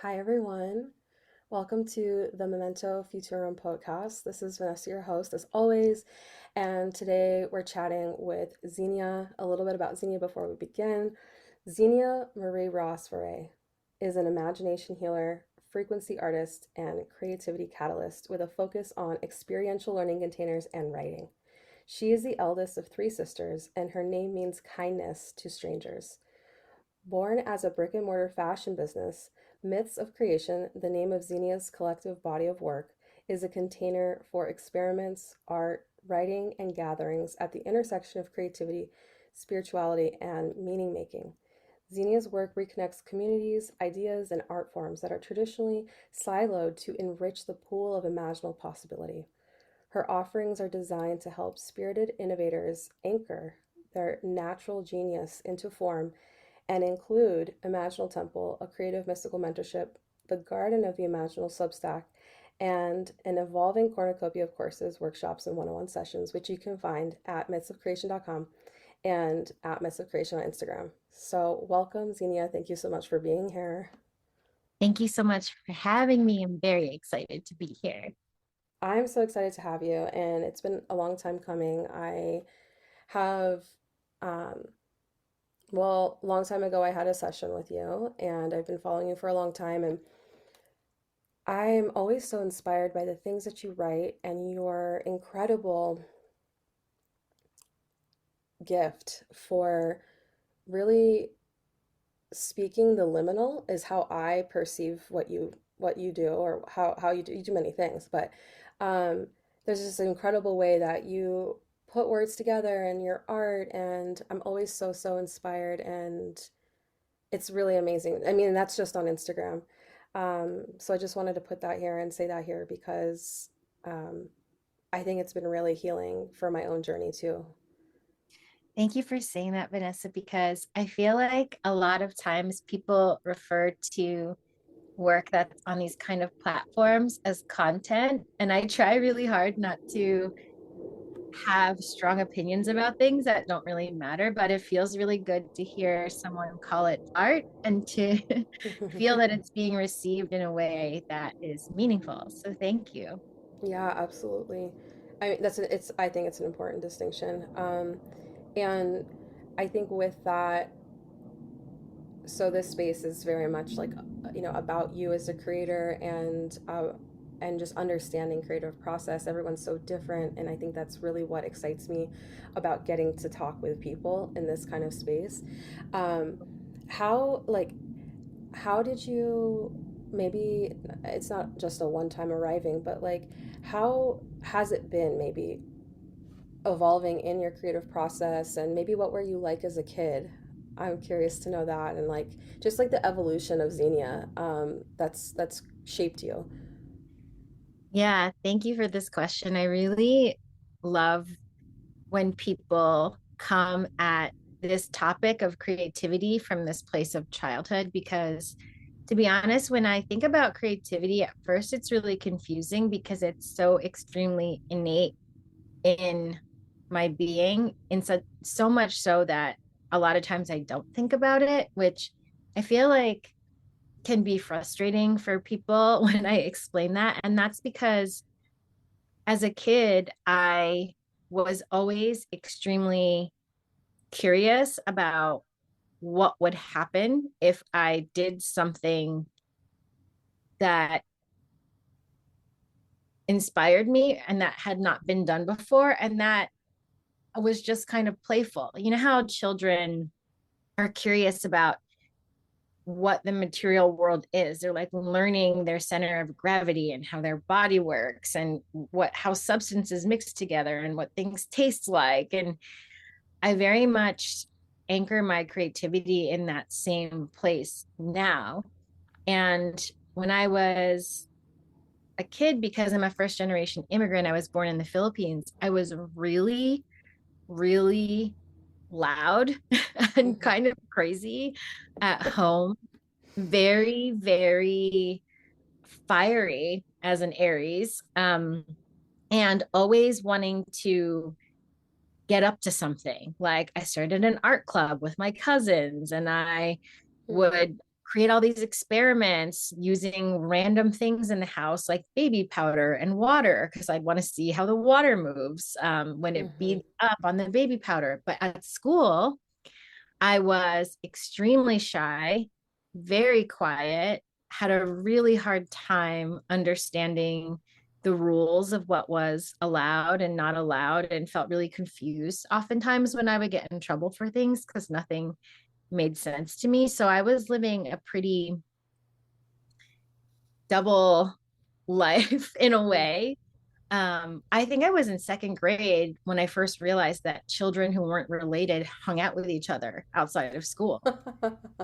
Hi, everyone. Welcome to the Memento Futurum podcast. This is Vanessa, your host, as always. And today we're chatting with Xenia, a little bit about Xenia before we begin. Xenia Marie Ross Viray is an imagination healer, frequency artist, and creativity catalyst with a focus on experiential learning containers and writing. She is the eldest of three sisters, and her name means kindness to strangers. Born as a brick and mortar fashion business, Myths of Creation, the name of Xenia's collective body of work, is a container for experiments, art, writing, and gatherings at the intersection of creativity, spirituality, and meaning making. Xenia's work reconnects communities, ideas, and art forms that are traditionally siloed to enrich the pool of imaginable possibility. Her offerings are designed to help spirited innovators anchor their natural genius into form and include Imaginal Temple, a creative mystical mentorship, the Garden of the Imaginal Substack, and an evolving cornucopia of courses, workshops, and one-on-one sessions, which you can find at mythsofcreation.com and at Myths of Creation on Instagram. So welcome, Xenia. Thank you so much for being here. Thank you so much for having me. I'm very excited to be here. I'm so excited to have you, and it's been a long time coming. I have um, long time ago, I had a session with you, and I've been following you for a long time. And I'm always so inspired by the things that you write and your incredible gift for really speaking the liminal is how I perceive what you do or how you do many things. But um, there's this incredible way that you put words together in your art, and I'm always so inspired, and it's really amazing. I mean, that's just on Instagram. So I just wanted to put that here and say that here because um, I think it's been really healing for my own journey too. Thank you for saying that, Vanessa, because I feel like a lot of times people refer to work that's on these kind of platforms as content. And I try really hard not to have strong opinions about things that don't really matter, but it feels really good to hear someone call it art and to feel that it's being received in a way that is meaningful. So thank you. Yeah, absolutely. I mean, I think it's an important distinction. And I think with that, so this space is very much like, about you as a creator and just understanding creative process. Everyone's so different, and I think that's really what excites me about getting to talk with people in this kind of space. Um, how like how did you, maybe it's not just a one time arriving, but like how has it been maybe evolving in your creative process, and maybe what were you like as a kid? I'm curious to know that, and like just like the evolution of Xenia, that's shaped you. Yeah, thank you for this question. I really love when people come at this topic of creativity from this place of childhood because to be honest, when I think about creativity at first, it's really confusing because it's so extremely innate in my being, and so much so that a lot of times I don't think about it, which I feel like can be frustrating for people when I explain that. And that's because as a kid, I was always extremely curious about what would happen if I did something that inspired me and that had not been done before. And that was just kind of playful. You know how children are curious about what the material world is. They're like learning their center of gravity and how their body works and what how substances mix together and what things taste like. And I very much anchor my creativity in that same place now. And when I was a kid, because I'm a first generation immigrant, I was born in the Philippines, I was really, really loud and Mhm. kind of crazy at home, very, very fiery as an Aries, and always wanting to get up to something. Like I started an art club with my cousins, and I would create all these experiments using random things in the house, like baby powder and water, because I'd want to see how the water moves when it Mm-hmm. beads up on the baby powder. But at school, I was extremely shy, very quiet, had a really hard time understanding the rules of what was allowed and not allowed, and felt really confused oftentimes when I would get in trouble for things because nothing made sense to me. So I was living a pretty double life in a way. I think I was in second grade when I first realized that children who weren't related hung out with each other outside of school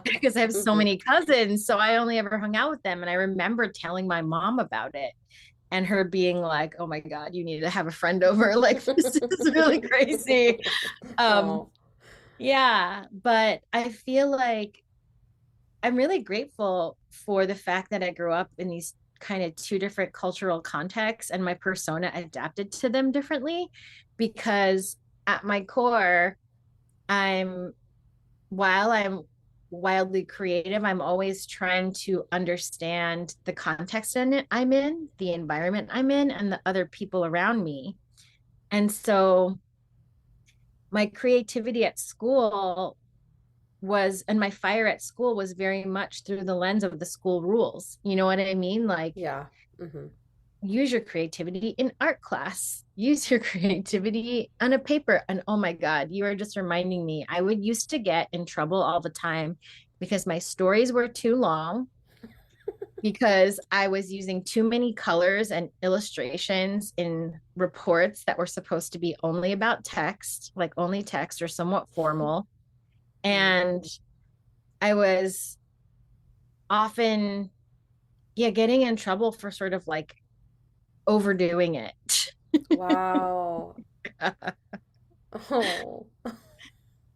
because I have so Mm-hmm. many cousins. So I only ever hung out with them. And I remember telling my mom about it and her being like, oh my God, you need to have a friend over. Like, this is really crazy. Um, Oh, yeah. But I feel like I'm really grateful for the fact that I grew up in these kind of two different cultural contexts and my persona adapted to them differently because at my core, I'm while I'm wildly creative, I'm always trying to understand the context I'm in, the environment I'm in, and the other people around me. And so my creativity at school and my fire at school was very much through the lens of the school rules. You know what I mean? Like, yeah. Mm-hmm. use your creativity in art class, use your creativity on a paper. And oh my God, you are just reminding me, I would used to get in trouble all the time because my stories were too long, because I was using too many colors and illustrations in reports that were supposed to be only about text, like only text or somewhat formal. Mm. And I was often, yeah, getting in trouble for sort of like overdoing it. Wow. Oh.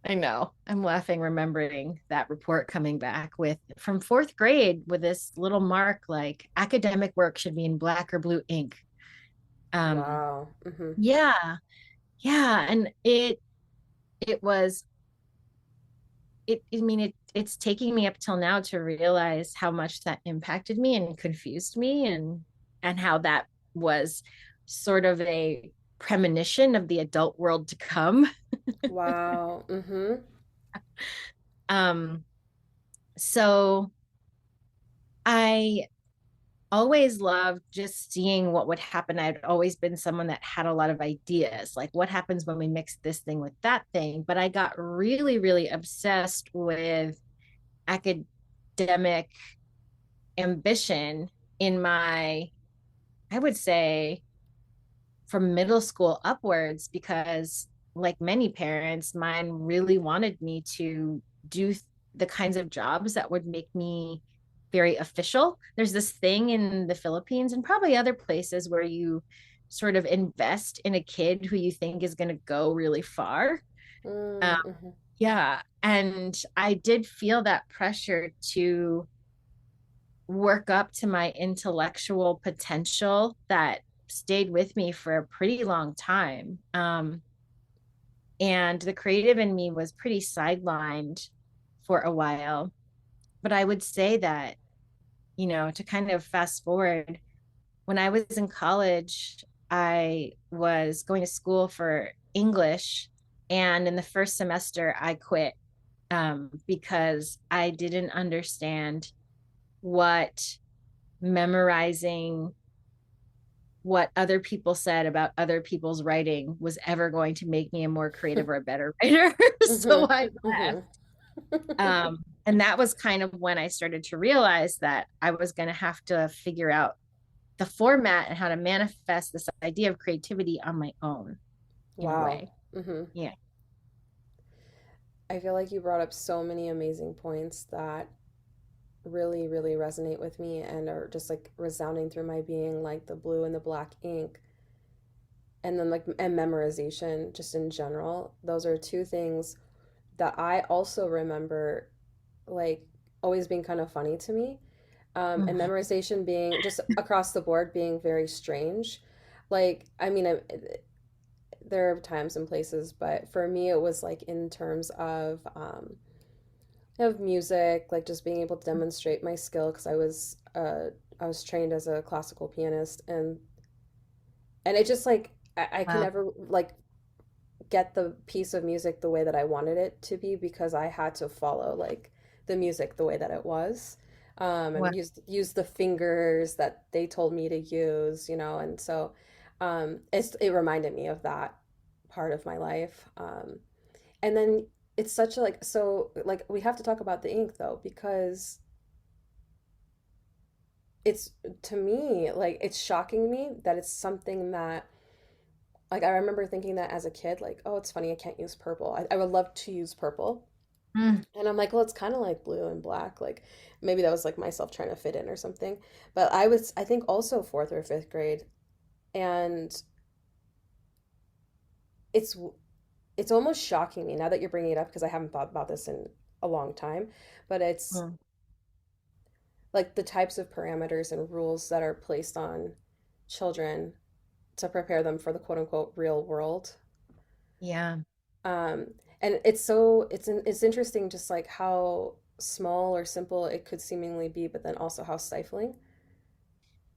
I know. I'm laughing remembering that report coming back with from fourth grade with this little mark like academic work should be in black or blue ink. Um, Wow. Mm-hmm. yeah, yeah, and it was I mean it's taking me up till now to realize how much that impacted me and confused me, and how that was sort of a premonition of the adult world to come. Wow. Mm-hmm. Um, so I always loved just seeing what would happen. I'd always been someone that had a lot of ideas, like what happens when we mix this thing with that thing. But I got really, really obsessed with academic ambition in my, I would say, from middle school upwards, because like many parents, mine really wanted me to do the kinds of jobs that would make me very official. There's this thing in the Philippines and probably other places where you sort of invest in a kid who you think is going to go really far. Um, Mm-hmm. yeah. And I did feel that pressure to work up to my intellectual potential that stayed with me for a pretty long time. And the creative in me was pretty sidelined for a while. But I would say that, to kind of fast forward, when I was in college, I was going to school for English. And in the first semester, I quit because I didn't understand what memorizing what other people said about other people's writing was ever going to make me a more creative or a better writer. So I Mm-hmm. left. Mm-hmm. And that was kind of when I started to realize that I was going to have to figure out the format and how to manifest this idea of creativity on my own in a Wow. way. Mm-hmm. Yeah. I feel like you brought up so many amazing points that really, really resonate with me and are just like resounding through my being, like the blue and the black ink, and then like and memorization just in general. Those are two things that I also remember like always being kind of funny to me. And Mhm. memorization being just across the board being very strange. Like, I mean, there are times and places, but for me, it was like in terms of of music, like just being able to demonstrate my skill because I was trained as a classical pianist, and it just like I could Wow. never like get the piece of music the way that I wanted it to be because I had to follow like the music the way that it was. Wow. And use the fingers that they told me to use, and so it reminded me of that part of my life. And then it's such a like so like we have to talk about the ink though because it's to me like it's shocking me that it's something that like I remember thinking that as a kid like oh it's funny I can't use purple. I would love to use purple. Mm, And I'm like, well, it's kind of like blue and black. Like maybe that was like myself trying to fit in or something. But I think, also fourth or fifth grade. And it's, it's almost shocking me now that you're bringing it up because I haven't thought about this in a long time. But it's mm. like the types of parameters and rules that are placed on children to prepare them for the quote unquote real world. Yeah, Um, and it's interesting just like how small or simple it could seemingly be, but then also how stifling.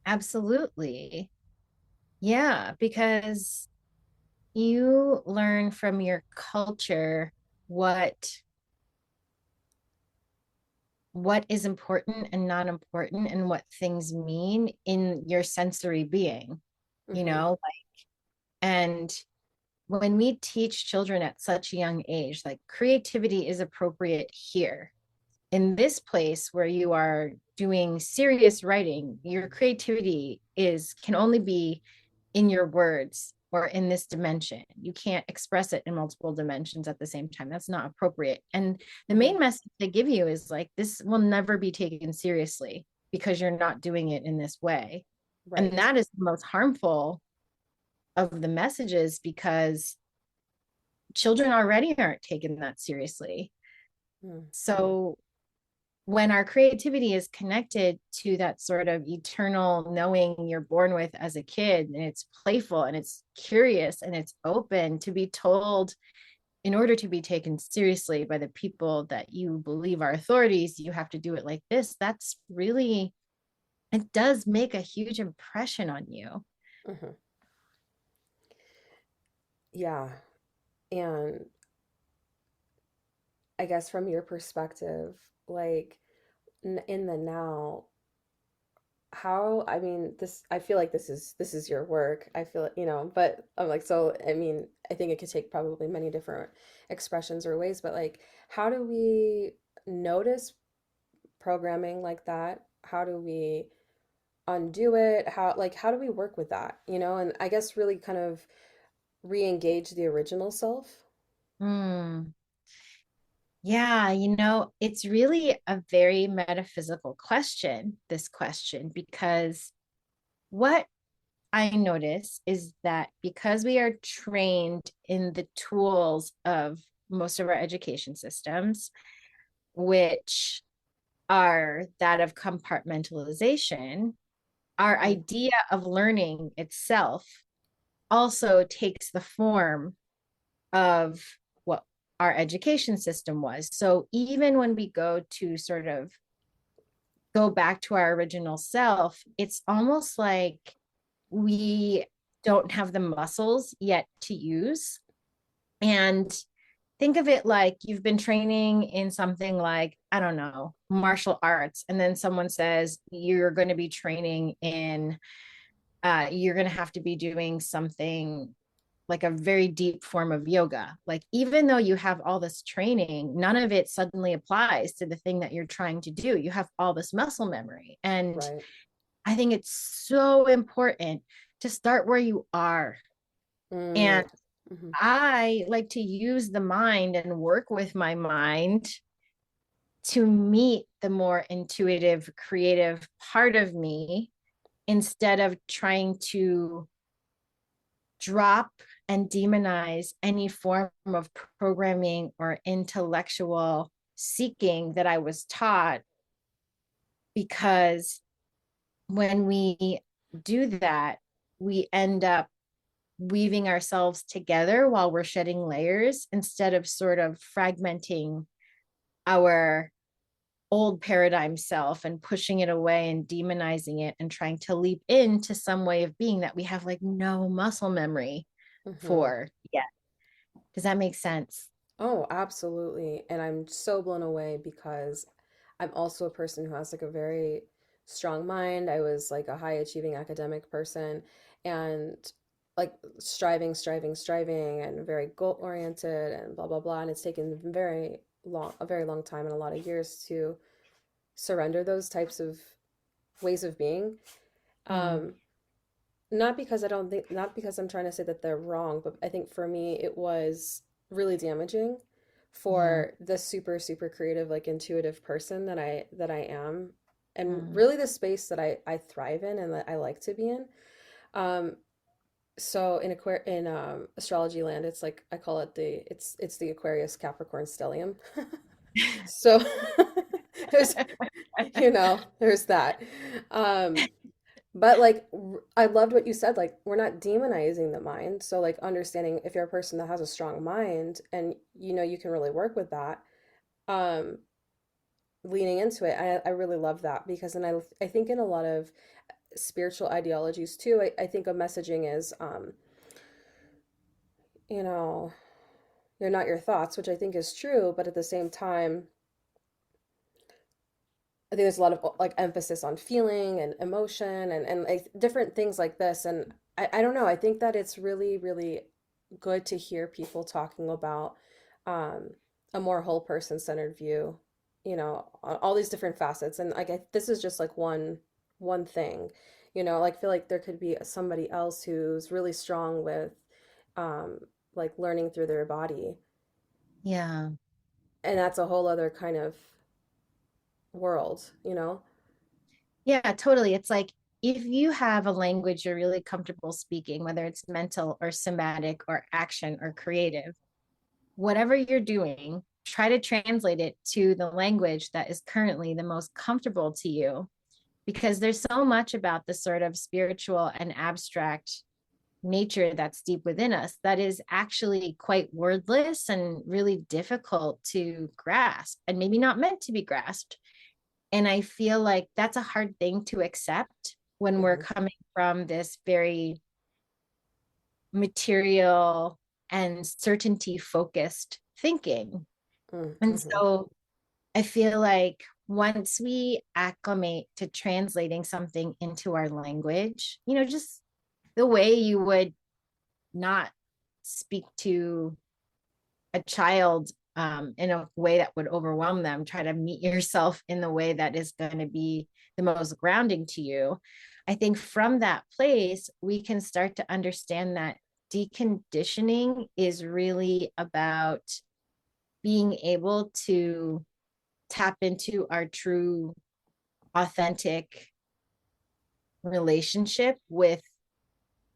absolutely. Yeah, because you learn from your culture what what is important and not important and what things mean in your sensory being, you Hmm. know? And when we teach children at such a young age, like creativity is appropriate here. In this place where you are doing serious writing, your creativity is can only be in your words or in this dimension. You can't express it in multiple dimensions at the same time. That's not appropriate. And the Hmm. main message they give you is like, this will never be taken seriously because you're not doing it in this way. And Right. that is the most harmful of the messages because children already aren't taken that seriously. Mm. So when our creativity is connected to that sort of eternal knowing you're born with as a kid, and it's playful and it's curious and it's open to be told, in order to be taken seriously by the people that you believe are authorities, you have to do it like this. That's really, it does make a huge impression on you. Hmm. Yeah. And I guess from your perspective, like in the now, how, I mean, I feel like this is your work. I feel, but I'm like, so, I mean, I think it could take probably many different expressions or ways, but like, how do we notice programming like that? How do we undo it? How do we work with that, And I guess really kind of re-engage the original self. Mm. Yeah, it's really a very metaphysical question, this question, because what I notice is that because we are trained in the tools of most of our education systems, which are that of compartmentalization, our Mm. idea of learning itself also takes the form of what our education system was. So even when we go to sort of go back to our original self, it's almost like we don't have the muscles yet to use. And think of it like you've been training in something like, I don't know, martial arts. And then someone says you're going to be training in, you're going to have to be doing something like a very deep form of yoga. Like, even though you have all this training, none of it suddenly applies to the thing that you're trying to do. You have all this muscle memory. And Right. I think it's so important to start where you are. And Mm. Hmm. I like to use the mind and work with my mind to meet the more intuitive, creative part of me instead of trying to drop and demonize any form of programming or intellectual seeking that I was taught. Because when we do that, we end up weaving ourselves together while we're shedding layers instead of sort of fragmenting our old paradigm self and pushing it away and demonizing it and trying to leap into some way of being that we have like no muscle memory Hmm. for yet. Does that make sense? Oh, absolutely. And I'm so blown away because I'm also a person who has like a very strong mind. I was like a high achieving academic person and like striving, and very goal oriented and blah, blah, blah. And it's taken a very long time and a lot of years to surrender those types of ways of being. Mm, Um, Not because I don't think, not because I'm trying to say that they're wrong, but I think for me it was really damaging yeah. for the super, super creative, like intuitive person that I am, and Mm. really the space that I thrive in and that I like to be in. Um, so in astrology land, it's like I call it it's the Aquarius Capricorn stellium. So there's there's that. Um, but like I loved what you said, like we're not demonizing the mind. So like understanding if you're a person that has a strong mind and you can really work with that, um, leaning into it. I really love that because then I think in a lot of spiritual ideologies too, I think a messaging is you know, you're not your thoughts, which I think is true, but at the same time, I think there's a lot of like emphasis on feeling and emotion and like different things like this. And I don't know. I think that it's really, really good to hear people talking about um, a more whole person centered view, on all these different facets. And like this is just like one thing, like feel like there could be somebody else who's really strong with um, like learning through their body. Yeah. And that's a whole other kind of world. Yeah, totally. It's like if you have a language you're really comfortable speaking, whether it's mental or somatic or action or creative, whatever you're doing, try to translate it to the language that is currently the most comfortable to you. Because there's so much about the sort of spiritual and abstract nature that's deep within us that is actually quite wordless and really difficult to grasp and maybe not meant to be grasped. And I feel like that's a hard thing to accept when we're Hmm. coming from this very material and certainty focused thinking. And Mm-hmm. so I feel like once we acclimate to translating something into our language, just the way you would not speak to a child in a way that would overwhelm them, try to meet yourself in the way that is going to be the most grounding to you. I think from that place, we can start to understand that deconditioning is really about being able to tap into our true, authentic relationship with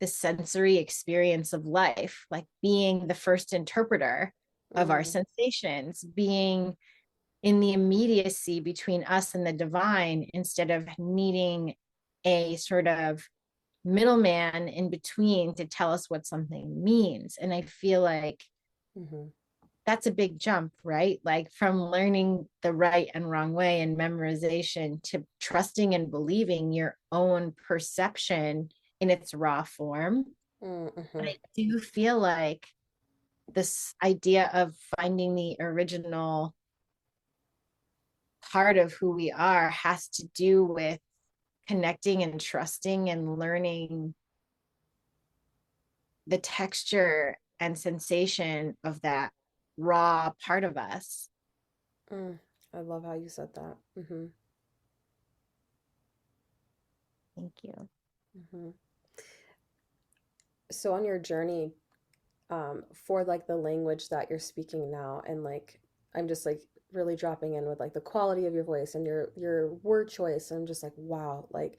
the sensory experience of life, like being the first interpreter of our Mm, sensations, being in the immediacy between us and the divine instead of needing a sort of middleman in between to tell us what something means. And I feel like mm-hmm. that's a big jump, right? Like from learning the right and wrong way and memorization to trusting and believing your own perception in its raw form. But Mm-hmm. I do feel like this idea of finding the original part of who we are has to do with connecting and trusting and learning the texture and sensation of that raw part of us. Mm. I love how you said that. Mm-hmm. Thank you. Mm-hmm. So on your journey, for like the language that you're speaking now, and like I'm just like really dropping in with like the quality of your voice and your word choice. I'm just like, wow, like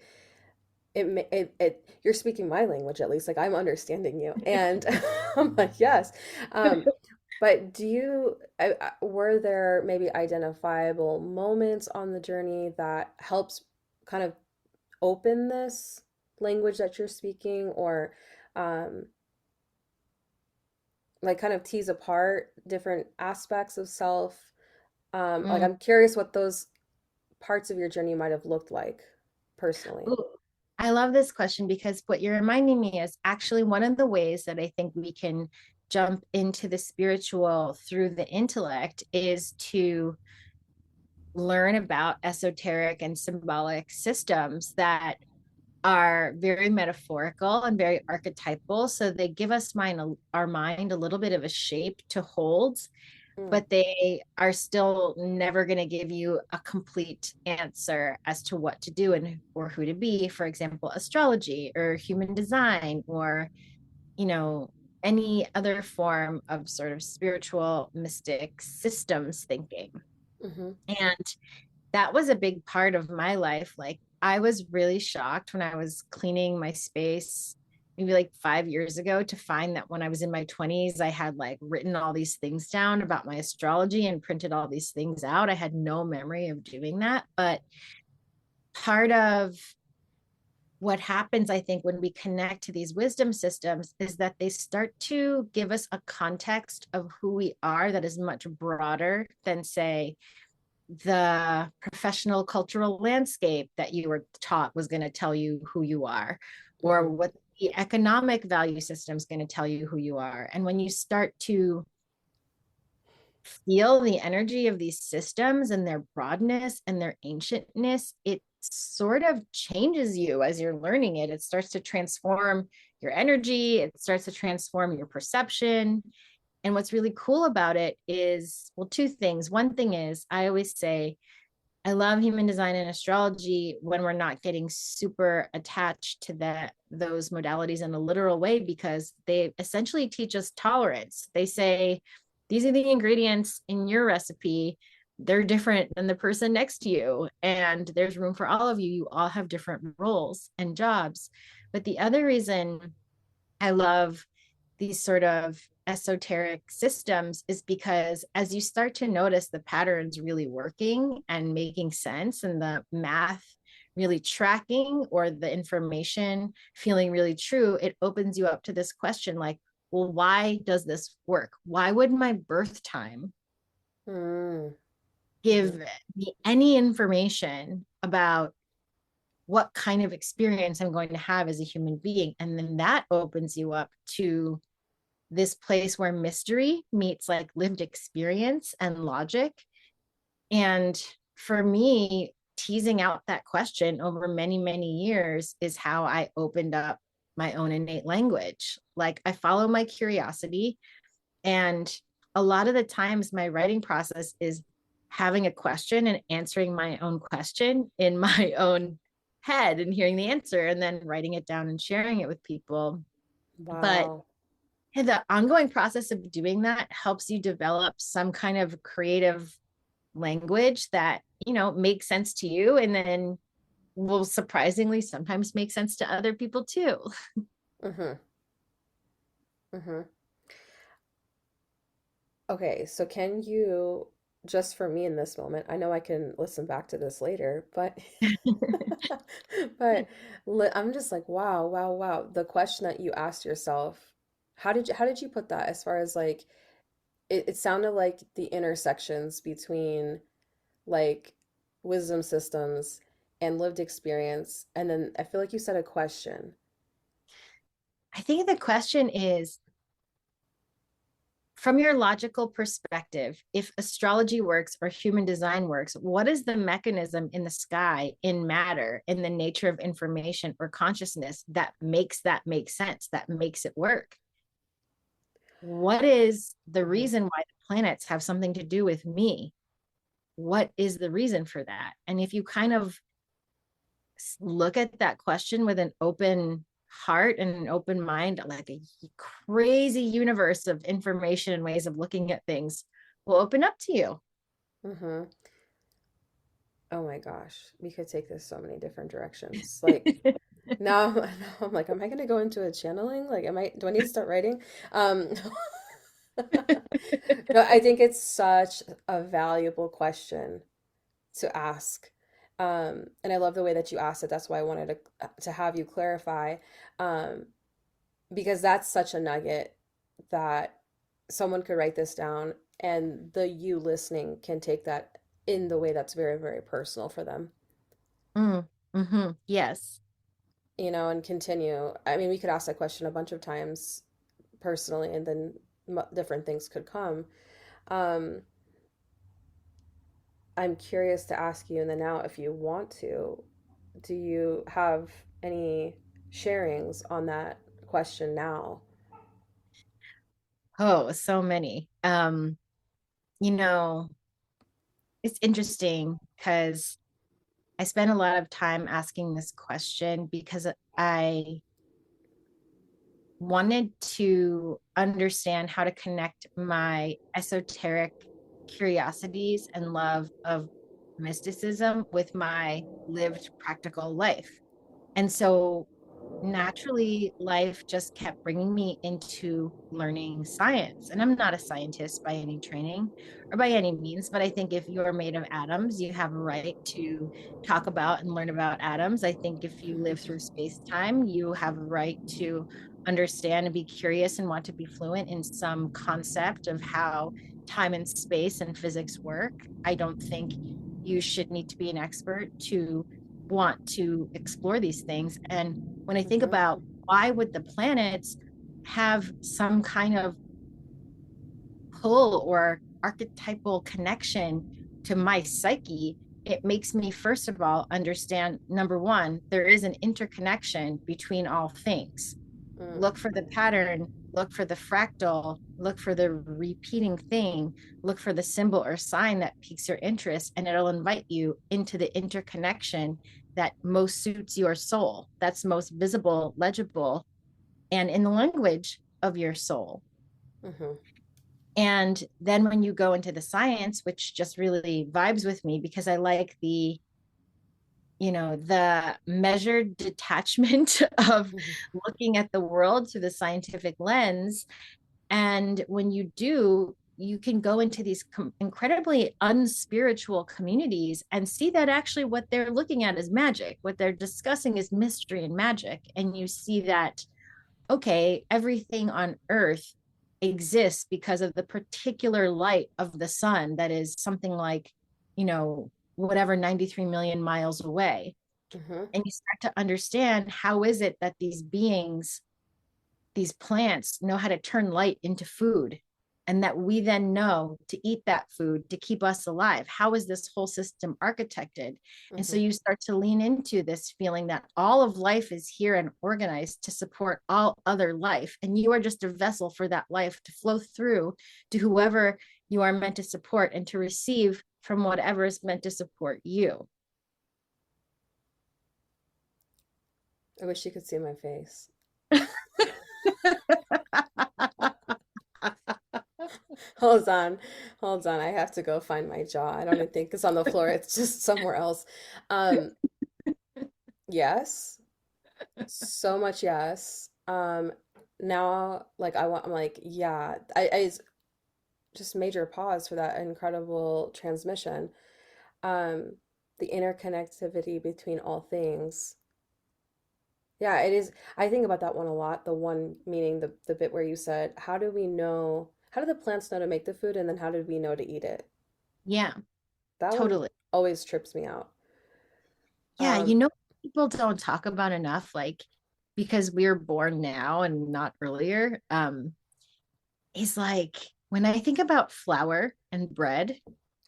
you're speaking my language at least. Like I'm understanding you, and I'm like, yes. Um, but were there maybe identifiable moments on the journey that helps kind of open this language that you're speaking, or um, like kind of tease apart different aspects of self, Like, Mm. I'm curious what those parts of your journey might have looked like personally. Ooh, I love this question because what you're reminding me is actually one of the ways that I think we can jump into the spiritual through the intellect is to learn about esoteric and symbolic systems that are very metaphorical and very archetypal. So they give us our mind a little bit of a shape to hold, Mm, but they are still never going to give you a complete answer as to what to do and or who to be. For example, astrology or human design or, you know, any other form of sort of spiritual mystic systems thinking. mm-hmm, And that was a big part of my life. Like I was really shocked when I was cleaning my space maybe like 5 years ago to find that when I was in my 20s, I had like written all these things down about my astrology and printed all these things out. I had no memory of doing that. But part of what happens, I think, when we connect to these wisdom systems is that they start to give us a context of who we are that is much broader than, say, the professional cultural landscape that you were taught was going to tell you who you are, or mm-hmm, what the economic value system is going to tell you who you are. And when you start to feel the energy of these systems and their broadness and their ancientness, it sort of changes you as you're learning it. It starts to transform your energy, it starts to transform your perception. And what's really cool about it is, well, two things. One thing is, I always say, I love human design and astrology when we're not getting super attached to those modalities in a literal way, because they essentially teach us tolerance. They say, these are the ingredients in your recipe. They're different than the person next to you. And there's room for all of you. You all have different roles and jobs. But the other reason I love these sort of esoteric systems is because as you start to notice the patterns really working and making sense and the math really tracking or the information feeling really true, it opens you up to this question like, well, why does this work? Why would my birth time mm-hmm, give me any information about what kind of experience I'm going to have as a human being? And then that opens you up to this place where mystery meets like lived experience and logic. And for me, teasing out that question over many, many years is how I opened up my own innate language. Like I follow my curiosity. And a lot of the times, my writing process is having a question and answering my own question in my own head and hearing the answer and then writing it down and sharing it with people. But wow. the ongoing process of doing that helps you develop some kind of creative language that, makes sense to you and then will surprisingly sometimes make sense to other people too. Mm-hmm, mm-hmm. Okay, so can you, just for me in this moment, I know I can listen back to this later, but but I'm just like, wow, wow, wow. The question that you asked yourself, how did you put that as far as like it sounded like the intersections between like wisdom systems and lived experience, and then I feel like you said a question. I think the question is, from your logical perspective, if astrology works or human design works, what is the mechanism in the sky, in matter, in the nature of information or consciousness that make sense, that makes it work? What is the Hmm. reason why the planets have something to do with me? What is the reason for that? And if you kind of look at that question with an open heart and an open mind, like a crazy universe of information and ways of looking at things will open up to you. Hmm. Oh my gosh, we could take this so many different directions. Like now, now I'm like, am I going to go into a channeling? Like, do I need to start writing? Um, no, I think it's such a valuable question to ask. And I love the way that you asked it. That's why I wanted to have you clarify, um, because that's such a nugget that someone could write this down and the you listening can take that in the way that's very, very personal for them, Mm, yes. and continue. I mean, we could ask that question a bunch of times personally, and then different things could come. Um, I'm curious to ask you in the now, if you want to, do you have any sharings on that question now? Oh, so many. You know, it's interesting because I spent a lot of time asking this question because I wanted to understand how to connect my esoteric curiosities and love of mysticism with my lived practical life. And so naturally, life just kept bringing me into learning science. And I'm not a scientist by any training or by any means, but I think if you're made of atoms, you have a right to talk about and learn about atoms. I think if you live through space time, you have a right to understand and be curious and want to be fluent in some concept of how time and space and physics work. I don't think you should need to be an expert to want to explore these things. And when I think Mm-hmm. about why would the planets have some kind of pull or archetypal connection to my psyche, it makes me, first of all, understand number one, there is an interconnection between all things. Mm. Look for the pattern, look for the fractal, look for the repeating thing, look for the symbol or sign that piques your interest, and it'll invite you into the interconnection that most suits your soul, that's most visible, legible, and in the language of your soul. Mm-hmm. And then when you go into the science, which just really vibes with me because I like the measured detachment of Mm-hmm. looking at the world through the scientific lens. And when you do, you can go into these incredibly unspiritual communities and see that actually what they're looking at is magic. What they're discussing is mystery and magic. And you see that, okay, everything on earth exists because of the particular light of the sun that is something like, whatever, 93 million miles away. Mm-hmm. And you start to understand how is it that these beings, these plants know how to turn light into food, and that we then know to eat that food to keep us alive. How is this whole system architected? And so Mm-hmm. you start to lean into this feeling that all of life is here and organized to support all other life, and you are just a vessel for that life to flow through to whoever you are meant to support and to receive from whatever is meant to support you. I wish you could see my face. Hold on, hold on. I have to go find my jaw. I don't even think it's on the floor. It's just somewhere else. Um, yes, so much yes. Now, like I'm like, yeah. Just major pause for that incredible transmission. Um, the interconnectivity between all things. Yeah, it is. I think about that one a lot. The one meaning the bit where you said, "How do we know? How do the plants know to make the food, and then how did we know to eat it?" Yeah, That one totally. always trips me out. Yeah, Um, people don't talk about enough, like because we're born now and not earlier, is like when I think about flour and bread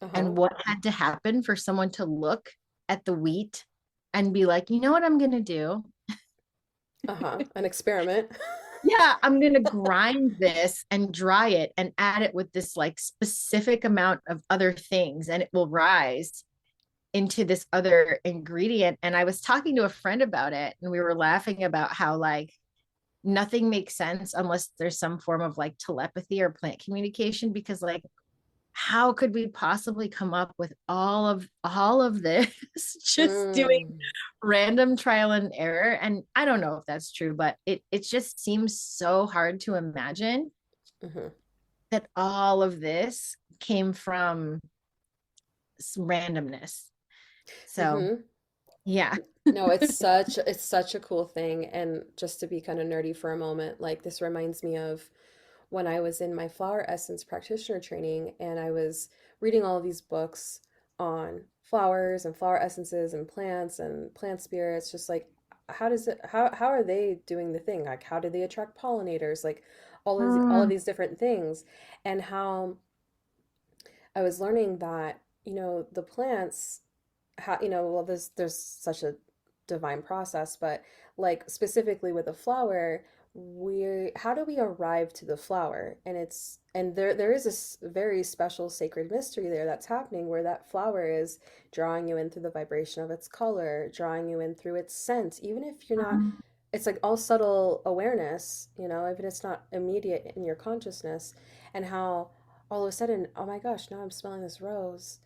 uh-huh, and what had to happen for someone to look at the wheat and be like, you know what I'm gonna do? uh-huh. An experiment. Yeah, I'm gonna grind this and dry it and add it with this like specific amount of other things, and it will rise into this other ingredient. And I was talking to a friend about it, and we were laughing about how like nothing makes sense unless there's some form of like telepathy or plant communication, because like how could we possibly come up with all of this just doing Mm, random trial and error? And I don't know if that's true, but it just seems so hard to imagine hmm that all of this came from randomness. So hmm yeah. No, it's such a cool thing. And just to be kind of nerdy for a moment, like this reminds me of when I was in my flower essence practitioner training and I was reading all of these books on flowers and flower essences and plant spirits, just like how are they doing the thing? Like how do they attract pollinators? Like all of Mm. these different things, and how I was learning that, the plants, well, there's such a divine process, but like specifically with a flower, how do we arrive to the flower? And there is very special sacred mystery there that's happening where that flower is drawing you in through the vibration of its color, drawing you in through its scent, even if you're not, Mm. it's like all subtle awareness, even if it's not immediate in your consciousness, and how all of a sudden, oh my gosh, now I'm smelling this rose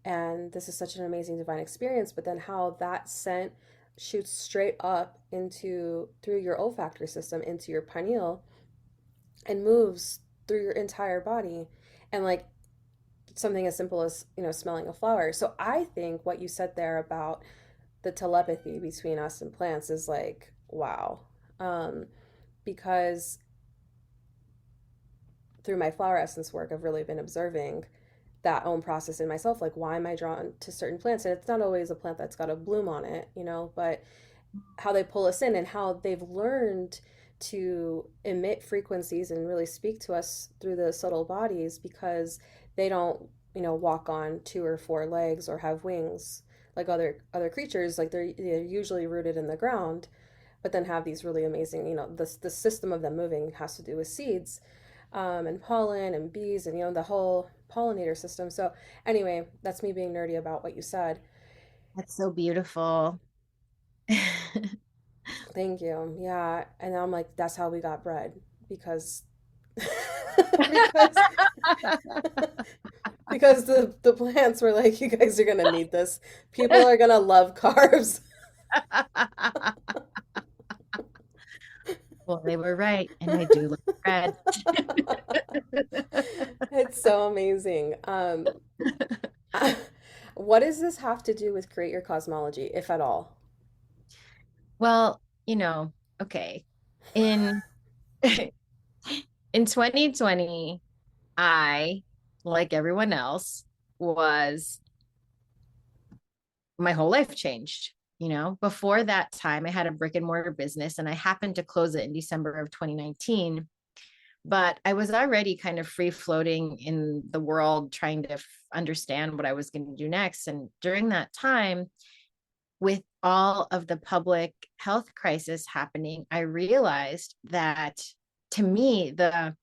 and this is such an amazing divine experience, but then how that scent shoots straight up into through your olfactory system into your pineal and moves through your entire body, and like something as simple as smelling a flower. So I think what you said there about the telepathy between us and plants is like wow, um, because through my flower essence work I've really been observing that own process in myself, like why am I drawn to certain plants, and it's not always a plant that's got a bloom on it, but how they pull us in and how they've learned to emit frequencies and really speak to us through the subtle bodies, because they don't walk on two or four legs or have wings like other creatures. Like they're usually rooted in the ground, but then have these really amazing, the system of them moving has to do with seeds, and pollen and bees and the whole pollinator system. So anyway, that's me being nerdy about what you said. That's so beautiful. Thank you. Yeah, and I'm like, that's how we got bread, because because because the plants were like, you guys are gonna need this. People are gonna love carbs. Well, they were right, and I do love bread. It's so amazing. What does this have to do with create your cosmology, if at all? Well, okay. In in 2020, I, like everyone else, was my whole life changed. Before that time, I had a brick and mortar business and I happened to close it in December of 2019. But I was already kind of free floating in the world, trying to understand what I was going to do next. And during that time, with all of the public health crisis happening, I realized that, to me, the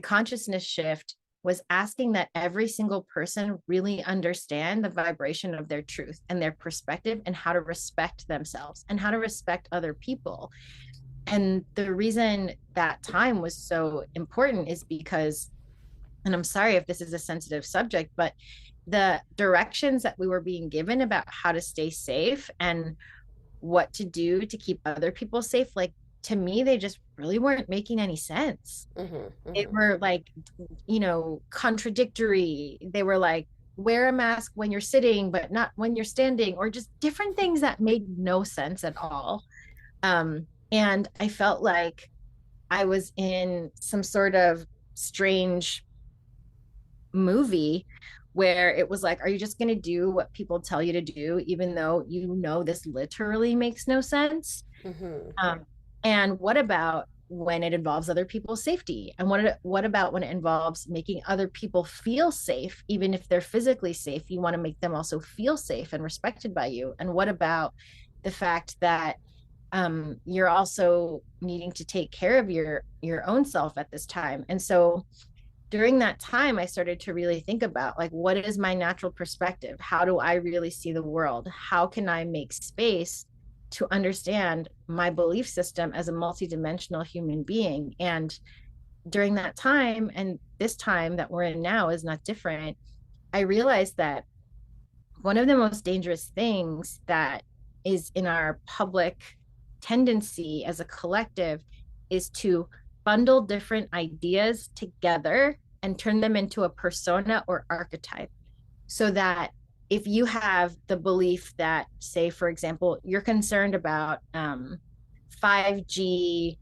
consciousness shift was asking that every single person really understand the vibration of their truth and their perspective and how to respect themselves and how to respect other people. And the reason that time was so important is because, and I'm sorry if this is a sensitive subject, but the directions that we were being given about how to stay safe and what to do to keep other people safe, like, to me, they just really weren't making any sense. Mm-hmm, It mm-hmm, were like, contradictory. They were like, wear a mask when you're sitting, but not when you're standing, or just different things that made no sense at all. And I felt like I was in some sort of strange movie where it was like, are you just going to do what people tell you to do, even though this literally makes no sense? mm-hmm, Um, and what about when it involves other people's safety? And what about when it involves making other people feel safe, even if they're physically safe? You want to make them also feel safe and respected by you. And what about the fact that you're also needing to take care of your own self at this time? And so during that time, I started to really think about, like, what is my natural perspective? How do I really see the world? How can I make space to understand my belief system as a multidimensional human being? And during that time, and this time that we're in now is not different, I realized that one of the most dangerous things that is in our public tendency as a collective is to bundle different ideas together and turn them into a persona or archetype. So that if you have the belief that, say, for example, you're concerned about 5G,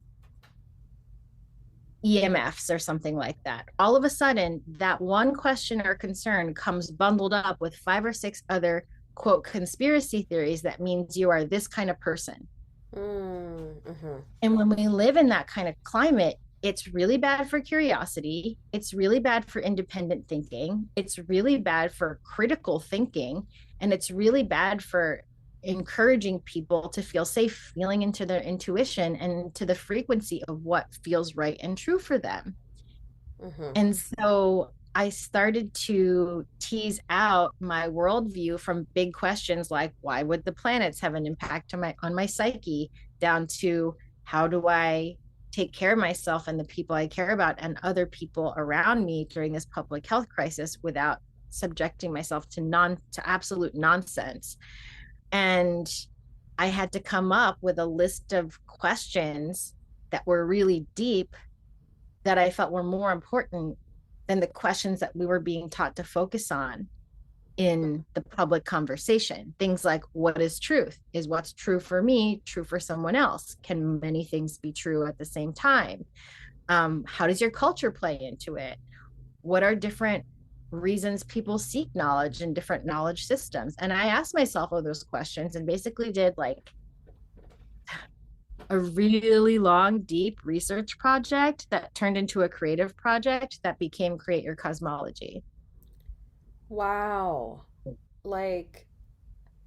EMFs or something like that. All of a sudden, that one question or concern comes bundled up with five or six other quote conspiracy theories that means you are this kind of person. Mm-hmm. And when we live in that kind of climate, it's really bad for curiosity. It's really bad for independent thinking. It's really bad for critical thinking. And it's really bad for encouraging people to feel safe, feeling into their intuition and to the frequency of what feels right and true for them. Mm-hmm. And so I started to tease out my worldview from big questions like why would the planets have an impact on my psyche, down to how do I take care of myself and the people I care about and other people around me during this public health crisis without subjecting myself to absolute nonsense. And I had to come up with a list of questions that were really deep, that I felt were more important than the questions that we were being taught to focus on in the public conversation. Things like, what is truth? Is what's true for me true for someone else? Can many things be true at the same time? How does your culture play into it? What are different reasons people seek knowledge in different knowledge systems? And I asked myself all those questions and basically did like a really long, deep research project that turned into a creative project that became Create Your Cosmology. Wow. Like,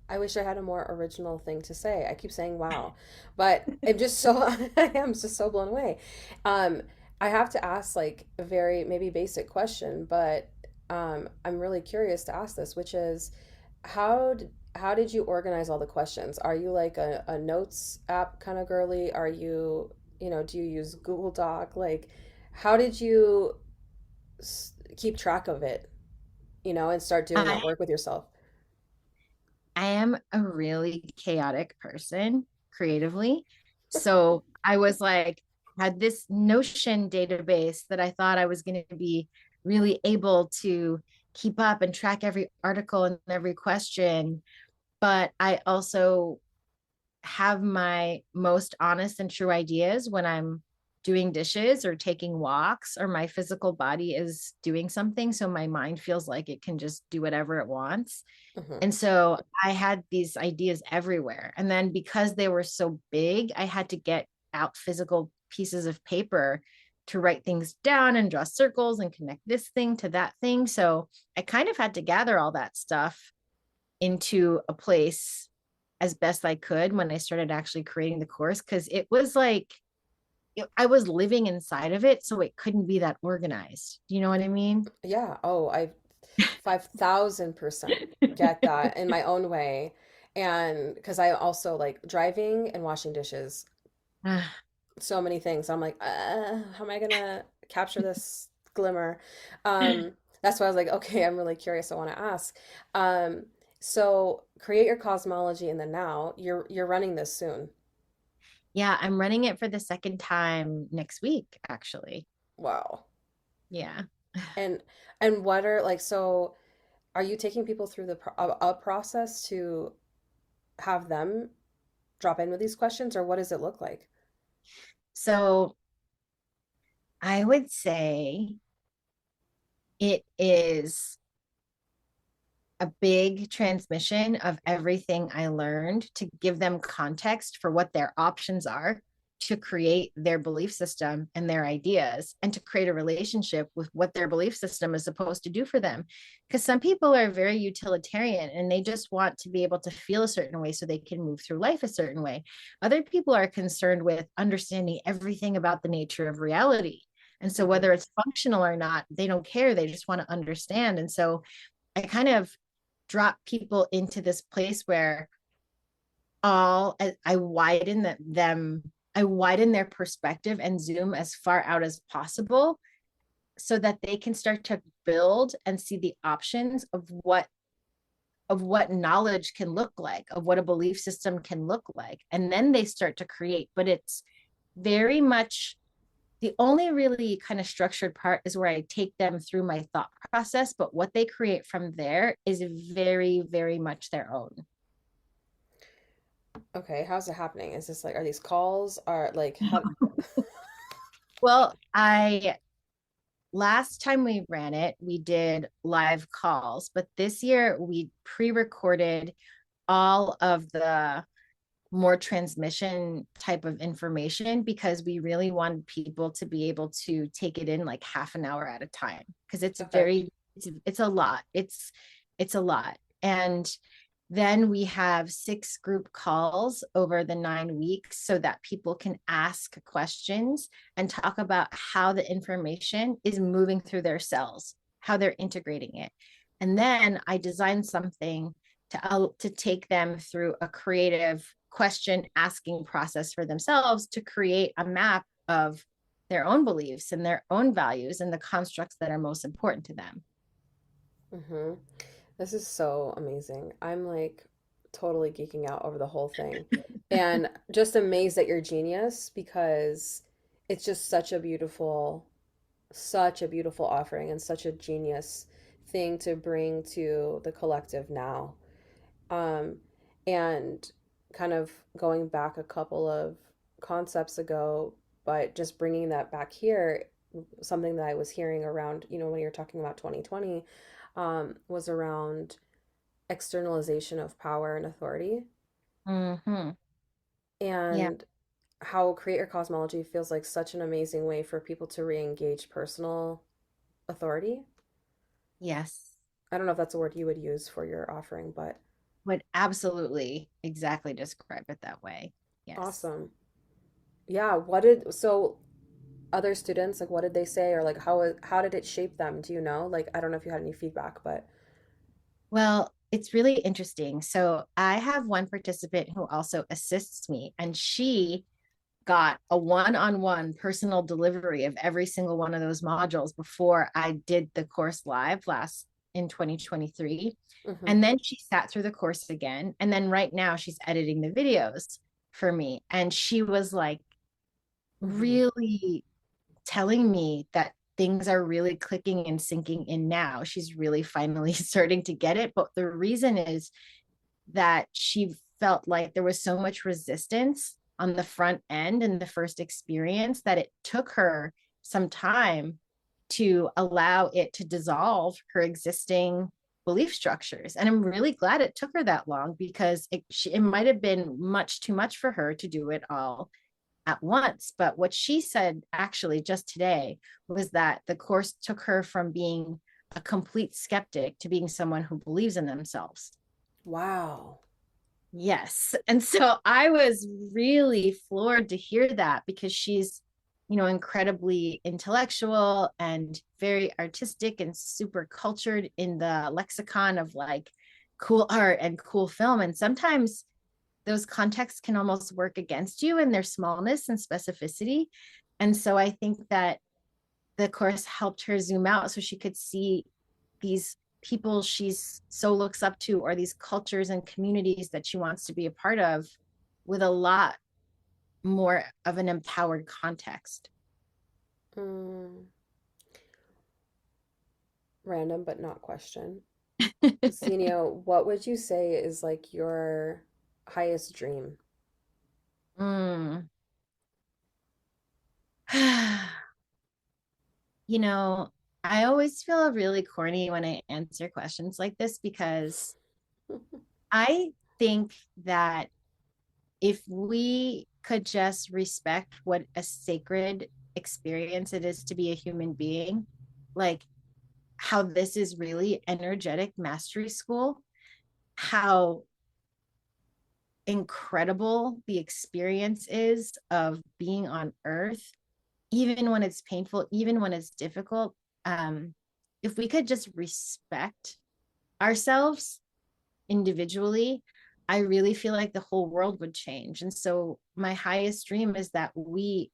I wish I had a more original thing to say. I keep saying wow, but I'm just so I am just so blown away. Um, I have to ask like a very maybe basic question, but I'm really curious to ask this, which is how did you organize all the questions? Are you like a notes app kind of girly? Are you, do you use Google Doc? Like, how did you keep track of it, and start doing I, that work with yourself? I am a really chaotic person creatively. So I was like, had this Notion database that I thought I was going to be really able to keep up and track every article and every question. But I also have my most honest and true ideas when I'm doing dishes or taking walks or my physical body is doing something. So my mind feels like it can just do whatever it wants. Hmm. And so I had these ideas everywhere. And then because they were so big, I had to get out physical pieces of paper to write things down and draw circles and connect this thing to that thing. So I kind of had to gather all that stuff into a place as best I could when I started actually creating the course, because it was like I was living inside of it, so it couldn't be that organized. Do you know what I mean? Yeah. Oh, I 5,000% get that in my own way. And because I also like driving and washing dishes, so many things. I'm like, how am I gonna capture this glimmer? That's why I was like, okay, I'm really curious. I want to ask. Um, so create your cosmology in the now. You're running this soon. Yeah, I'm running it for the second time next week, actually. Wow. Yeah. And what are like so? Are you taking people through a process to have them drop in with these questions, or what does it look like? So I would say it is a big transmission of everything I learned to give them context for what their options are to create their belief system and their ideas and to create a relationship with what their belief system is supposed to do for them. Because some people are very utilitarian and they just want to be able to feel a certain way so they can move through life a certain way. Other people are concerned with understanding everything about the nature of reality. And so, Hmm. whether it's functional or not, they don't care. They just want to understand. And so, I kind of drop people into this place where all I widen them, I widen their perspective and zoom as far out as possible so that they can start to build and see the options of what knowledge can look like, of what a belief system can look like. And then they start to create. But it's very much the only really kind of structured part is where I take them through my thought process, but what they create from there is very, very much their own. Okay, how's it happening? Is this like, are these calls? Are like, how? Well, I last time we ran it, we did live calls, but this year we pre-recorded all of the more transmission type of information because we really wanted people to be able to take it in like half an hour at a time because Okay. it's a lot. It's a lot. And then we have 6 group calls over the 9 weeks so that people can ask questions and talk about how the information is moving through their cells, how they're integrating it. And then I designed something to take them through a creative question asking process for themselves to create a map of their own beliefs and their own values and the constructs that are most important to them. Hmm. This is so amazing. I'm like totally geeking out over the whole thing and just amazed at your genius because it's just such a beautiful offering and such a genius thing to bring to the collective now. Um, and kind of going back a couple of concepts ago, but just bringing that back here, something that I was hearing around, when you're talking about 2020, was around externalization of power and authority, Mm-hmm. Yeah. and how Create Your Cosmology feels like such an amazing way for people to re-engage personal authority. Yes. I don't know if that's a word you would use for your offering, but Would absolutely exactly describe it that way. Yes. awesome. Yeah, so other students, like what did they say, or like how did it shape them? Do you know? Like I don't know if you had any feedback, but Well, it's really interesting. So I have one participant who also assists me, and she got a one-on-one personal delivery of every single one of those modules before I did the course live last in 2023. mm-hmm, And then she sat through the course again. And then right now she's editing the videos for me. And she was like mm-hmm. really telling me that things are really clicking and sinking in now. She's really finally starting to get it. But the reason is that she felt like there was so much resistance on the front end in the first experience that it took her some time to allow it to dissolve her existing belief structures. And I'm really glad it took her that long because it might have been much too much for her to do it all at once. But what she said actually just today was that the course took her from being a complete skeptic to being someone who believes in themselves. Wow. Yes. And so I was really floored to hear that because she's, incredibly intellectual and very artistic and super cultured in the lexicon of like cool art and cool film. And sometimes those contexts can almost work against you in their smallness and specificity. And so I think that the course helped her zoom out so she could see these people she's so looks up to or these cultures and communities that she wants to be a part of with a lot more of an empowered context. Mm, random but not question. Xenia, what would you say is like your highest dream? mm. you know, I always feel really corny when I answer questions like this because I think that if we could just respect what a sacred experience it is to be a human being, like how this is really energetic mastery school, how incredible the experience is of being on earth, even when it's painful, even when it's difficult. If we could just respect ourselves individually, I really feel like the whole world would change. And so my highest dream is that we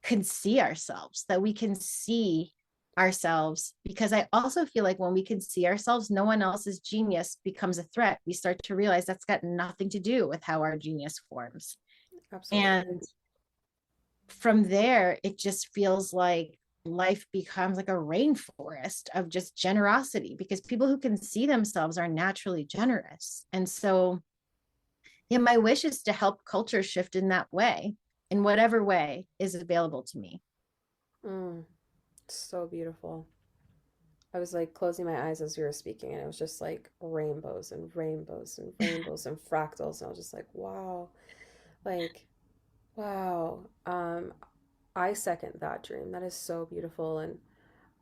can see ourselves, that we can see ourselves, because I also feel like when we can see ourselves, no one else's genius becomes a threat. We start to realize that's got nothing to do with how our genius forms. Absolutely. And from there, it just feels like life becomes like a rainforest of just generosity because people who can see themselves are naturally generous. And so, yeah, my wish is to help culture shift in that way. in whatever way is available to me. Mm, so beautiful. I was like closing my eyes as you were speaking, and it was just like rainbows and rainbows and rainbows and fractals. And I was just like, wow, like, wow. I second that dream. That is so beautiful. And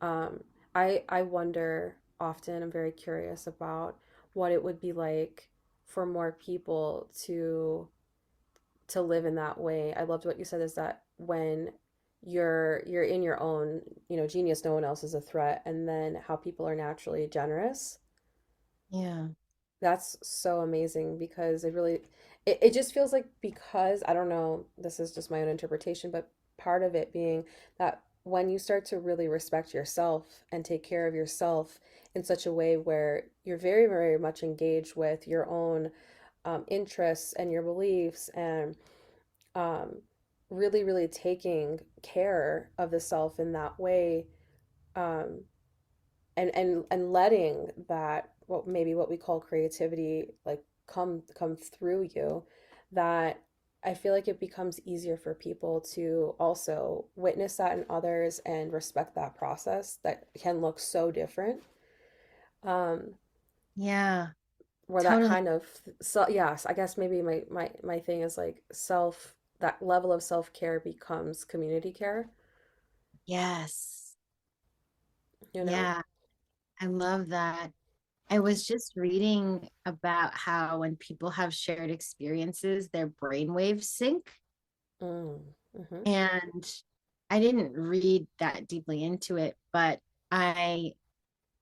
um, I wonder often, I'm very curious about what it would be like for more people to live in that way. I loved what you said is that when you're in your own, genius, no one else is a threat, and then how people are naturally generous. Yeah. That's so amazing because it just feels like, because I don't know, this is just my own interpretation, but part of it being that when you start to really respect yourself and take care of yourself in such a way where you're very, very much engaged with your own interests and your beliefs, and um, really, really taking care of the self in that way, um, and letting that, what maybe what we call creativity, like come through you, that I feel like it becomes easier for people to also witness that in others and respect that process that can look so different. Um, Yeah. where that Totally. kind of, so yes, I guess maybe my thing is like that level of self-care becomes community care, Yes. you know? Yeah. I love that. I was just reading about how when people have shared experiences, their brainwaves sync. Mm, mm-hmm. And I didn't read that deeply into it, but I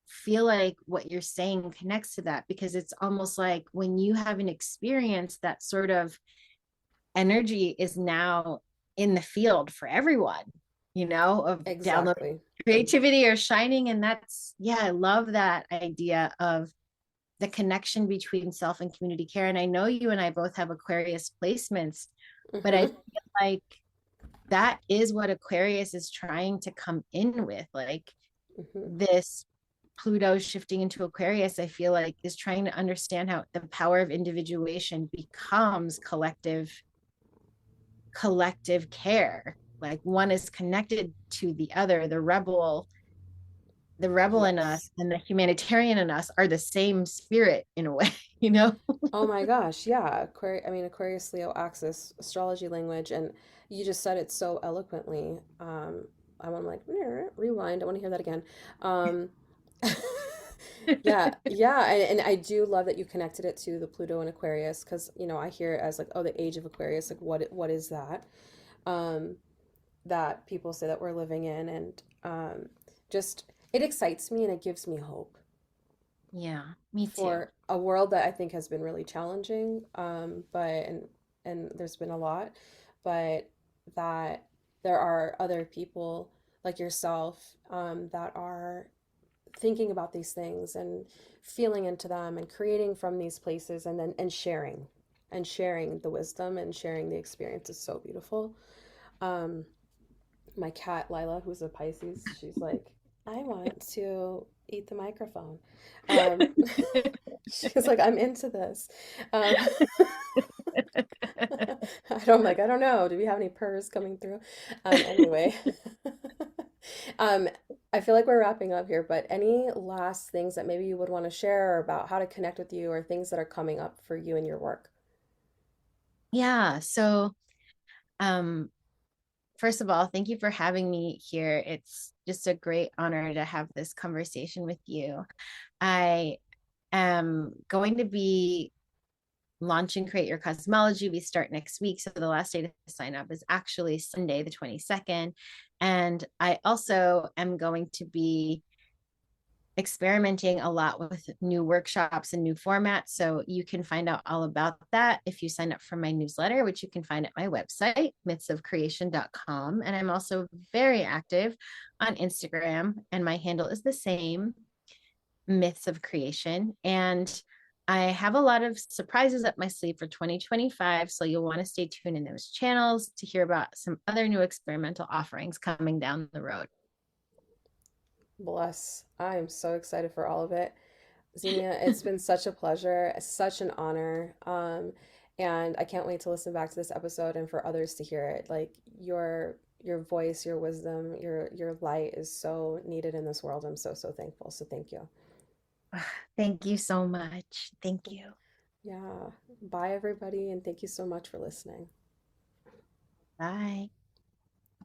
feel like what you're saying connects to that because it's almost like when you have an experience, that sort of energy is now in the field for everyone, of downloading Exactly. creativity or shining. And that's, yeah, I love that idea of the connection between self and community care. And I know you and I both have Aquarius placements, but I Mm-hmm. feel like that is what Aquarius is trying to come in with. Like Mm-hmm. this Pluto shifting into Aquarius, I feel like is trying to understand how the power of individuation becomes collective care. Like one is connected to the other. The rebel in us Yes. and the humanitarian in us are the same spirit in a way, you know? Oh my gosh, yeah. Aquarius Leo axis astrology language, and you just said it so eloquently. I'm like, rewind. I want to hear that again. Um, yeah, yeah, and I do love that you connected it to the Pluto and Aquarius, because I hear it as like, oh, the age of Aquarius. Like, what is that? Um, that people say that we're living in, and just it excites me and it gives me hope Yeah, me too. for a world that I think has been really challenging. But and there's been a lot, but that there are other people like yourself, that are thinking about these things and feeling into them and creating from these places, and then and sharing the wisdom and sharing the experience is so beautiful. Um, my cat Lila, who's a Pisces, she's like, I want to eat the microphone. Um, she's like, I'm into this. Um, I don't know. Do we have any purrs coming through? Anyway, um, I feel like we're wrapping up here, but any last things that maybe you would want to share about how to connect with you, or things that are coming up for you and your work? Yeah. So, um, first of all, thank you for having me here. It's just a great honor to have this conversation with you. I am going to be launching Create Your Cosmology. We start next week. So the last day to sign up is actually Sunday, the 22nd. And I also am going to be experimenting a lot with new workshops and new formats. So you can find out all about that if you sign up for my newsletter, which you can find at my website, mythsofcreation.com. And I'm also very active on Instagram, and my handle is the same, Myths of Creation. And I have a lot of surprises up my sleeve for 2025. So you'll want to stay tuned in those channels to hear about some other new experimental offerings coming down the road. Bless. I'm so excited for all of it. Xenia, it's been such a pleasure, such an honor. And I can't wait to listen back to this episode and for others to hear it. Like your voice, your wisdom, your light is so needed in this world. I'm so so thankful. So thank you. Thank you so much. Thank you. Yeah. Bye everybody and thank you so much for listening. Bye.